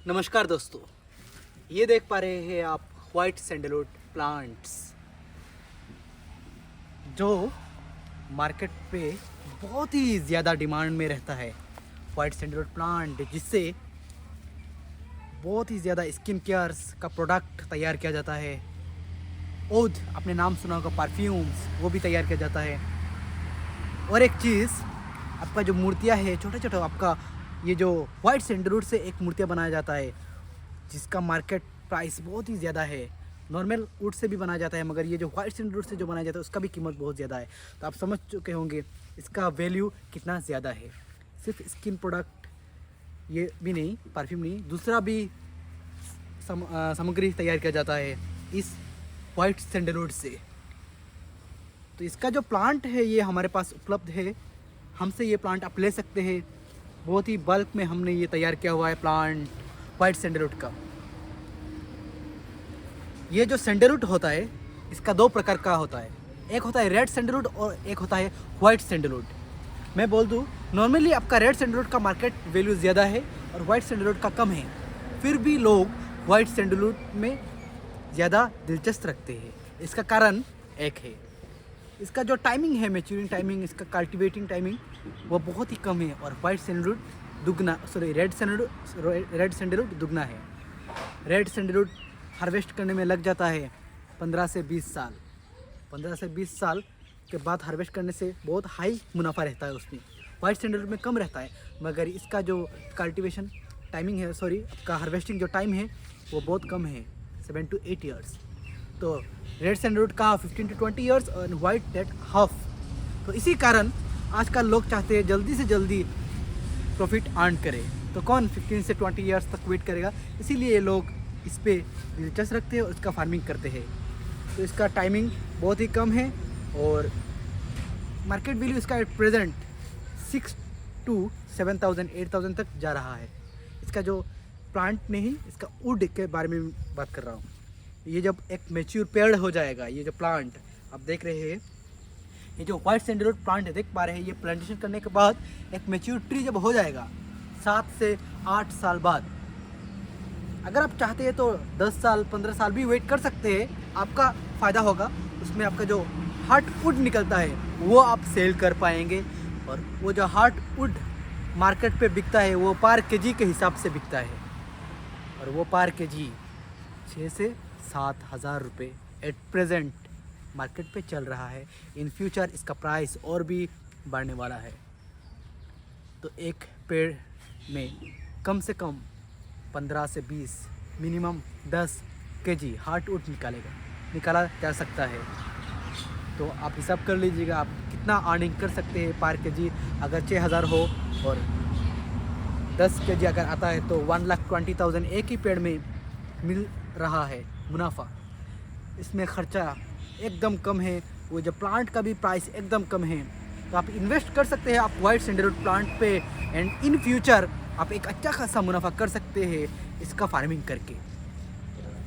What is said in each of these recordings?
नमस्कार दोस्तों, ये देख पा रहे हैं आप वाइट सैंडलवुड प्लांट्स जो मार्केट पे बहुत ही ज़्यादा डिमांड में रहता है। वाइट सैंडलवुड प्लांट जिससे बहुत ही ज़्यादा स्किन केयर्स का प्रोडक्ट तैयार किया जाता है। ओद आपने नाम सुना होगा, परफ्यूम्स वो भी तैयार किया जाता है। और एक चीज़, आपका जो मूर्तियाँ है छोटे छोटे, आपका ये जो वाइट सैंडलवुड से एक मूर्तियाँ बनाया जाता है जिसका मार्केट प्राइस बहुत ही ज़्यादा है। नॉर्मल वुड से भी बनाया जाता है, मगर ये जो वाइट सैंडलवुड से जो बनाया जाता है उसका भी कीमत बहुत ज़्यादा है। तो आप समझ चुके होंगे इसका वैल्यू कितना ज़्यादा है। सिर्फ स्किन प्रोडक्ट ये भी नहीं, परफ्यूम नहीं, दूसरा भी सामग्री तैयार किया जाता है इस वाइट सैंडलवुड से। तो इसका जो प्लांट है ये हमारे पास उपलब्ध है, हमसे ये प्लांट आप ले सकते हैं। बहुत ही बल्क में हमने ये तैयार किया हुआ है प्लांट वाइट सैंडलवुड का। ये जो सैंडलवुड होता है इसका दो प्रकार का होता है, एक होता है रेड सैंडलवुड और एक होता है वाइट सैंडलवुड। मैं बोल दूँ, नॉर्मली आपका रेड सैंडलवुड का मार्केट वैल्यू ज़्यादा है और वाइट सैंडलवुड का कम है, फिर भी लोग वाइट सैंडलवुड में ज़्यादा दिलचस्प रखते हैं। इसका कारण एक है, इसका जो टाइमिंग है, मैच्योरिंग टाइमिंग, इसका कल्टीवेटिंग टाइमिंग वो बहुत ही कम है। और वाइट सैंडलवुड दुगना, सॉरी रेड सैंडलवुड दुगना है। रेड सैंडलवुड हार्वेस्ट करने में लग जाता है 15 से 20 साल। 15 से 20 साल के बाद हार्वेस्ट करने से बहुत हाई मुनाफा रहता है उसमें। वाइट सैंडलवुड में कम रहता है, मगर इसका जो कल्टीवेशन टाइमिंग है, सॉरी इसका हार्वेस्टिंग जो टाइम है वो बहुत कम है, 7 to 8 ईयर्स। तो रेड सैंडलवुड का 15 to 20 ईयर्स और वाइट डेट हाफ। तो इसी कारण आजकल लोग चाहते हैं जल्दी से जल्दी प्रॉफिट अर्न करें। तो कौन 15 से 20 ईयर्स तक वेट करेगा, इसीलिए लोग इस पे दिलचस्प रखते हैं और इसका फार्मिंग करते हैं। तो इसका टाइमिंग बहुत ही कम है और मार्केट वैल्यू इसका एट प्रेजेंट 6 to 7,000 8,000 तक जा रहा है। इसका जो प्लांट नहीं, इसका वुड के बारे में बात कर रहा हूँ। ये जब एक मैच्योर पेड़ हो जाएगा, ये जो प्लांट आप देख रहे हैं, ये जो वाइट सैंडलवुड प्लांट है देख पा रहे हैं, ये प्लांटेशन करने के बाद एक मैच्योर ट्री जब हो जाएगा 7 से 8 साल बाद, अगर आप चाहते हैं तो 10 साल 15 साल भी वेट कर सकते हैं, आपका फ़ायदा होगा। उसमें आपका जो हार्ड वुड निकलता है वो आप सेल कर पाएंगे। और वो जो हार्ड वुड मार्केट पे बिकता है वो पर केजी के हिसाब से बिकता है, और वो पर केजी 6 से 7,000 रुपये एट प्रेजेंट मार्केट पे चल रहा है। इन फ्यूचर इसका प्राइस और भी बढ़ने वाला है। तो एक पेड़ में कम से कम 15 से 20, मिनिमम 10 केजी हार्डवुड निकाला जा सकता है। तो आप हिसाब कर लीजिएगा आप कितना अर्निंग कर सकते हैं पर केजी। अगर 6,000 हो और 10 केजी अगर आता है तो 1,20,000 एक ही पेड़ में मिल रहा है मुनाफा। इसमें खर्चा एकदम कम है, वो जो प्लांट का भी प्राइस एकदम कम है। तो आप इन्वेस्ट कर सकते हैं आप वाइट सैंडलवुड प्लांट पे, एंड इन फ्यूचर आप एक अच्छा खासा मुनाफा कर सकते हैं इसका फार्मिंग करके।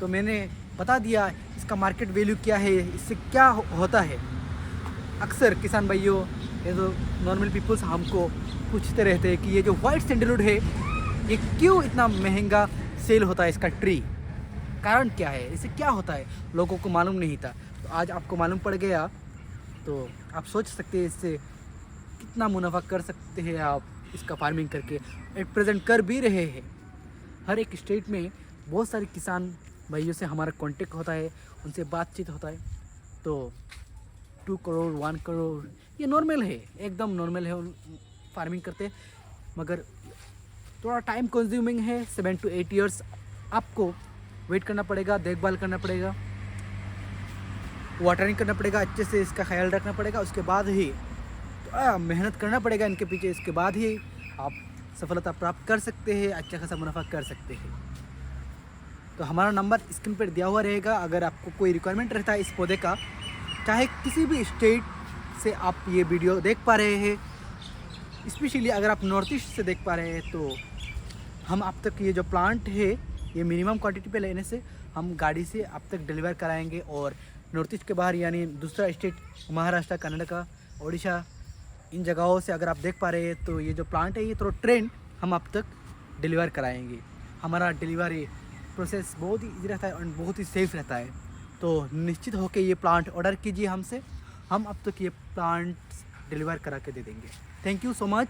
तो मैंने बता दिया इसका मार्केट वैल्यू क्या है, इससे क्या होता है। अक्सर किसान भाइयों, ये जो नॉर्मल पीपल्स हमको पूछते रहते हैं कि ये जो वाइट सैंडलवुड है ये क्यों इतना महंगा सेल होता है, इसका ट्री कारण क्या है, इससे क्या होता है, लोगों को मालूम नहीं था। तो आज आपको मालूम पड़ गया, तो आप सोच सकते हैं इससे कितना मुनाफा कर सकते हैं आप इसका फार्मिंग करके। एट प्रेजेंट कर भी रहे हैं। हर एक स्टेट में बहुत सारे किसान भाइयों से हमारा कांटेक्ट होता है, उनसे बातचीत होता है। तो 2 करोड़ 1 करोड़ ये नॉर्मल है, एकदम नॉर्मल है फार्मिंग करते, मगर थोड़ा टाइम कंज्यूमिंग है। 7 to 8 ईयर्स आपको वेट करना पड़ेगा, देखभाल करना पड़ेगा, वाटरिंग करना पड़ेगा, अच्छे से इसका ख्याल रखना पड़ेगा। उसके बाद ही मेहनत करना पड़ेगा इनके पीछे, इसके बाद ही आप सफलता प्राप्त कर सकते हैं, अच्छा खासा मुनाफा कर सकते हैं। तो हमारा नंबर स्क्रीन पर दिया हुआ रहेगा। अगर आपको कोई रिक्वायरमेंट रहता है इस पौधे का, चाहे किसी भी स्टेट से आप ये वीडियो देख पा रहे हैं, स्पेशली अगर आप नॉर्थ ईस्ट से देख पा रहे हैं, तो हम आप तक ये जो प्लांट है ये मिनिमम क्वांटिटी पे लेने से हम गाड़ी से आप तक डिलीवर कराएंगे। और नॉर्थ ईस्ट के बाहर यानी दूसरा स्टेट, महाराष्ट्र, कर्नाटका, ओडिशा, इन जगहों से अगर आप देक पा रहे हैं तो ये जो प्लांट है ये थोड़ा ट्रेन हम आप तक डिलीवर कराएंगे। हमारा डिलीवरी प्रोसेस बहुत ही ईजी रहता है और बहुत ही सेफ़ रहता है। तो निश्चित होकर ये प्लांट ऑर्डर कीजिए हमसे, हम अब तक ये प्लांट्स डिलीवर करा के दे देंगे। Thank you so much.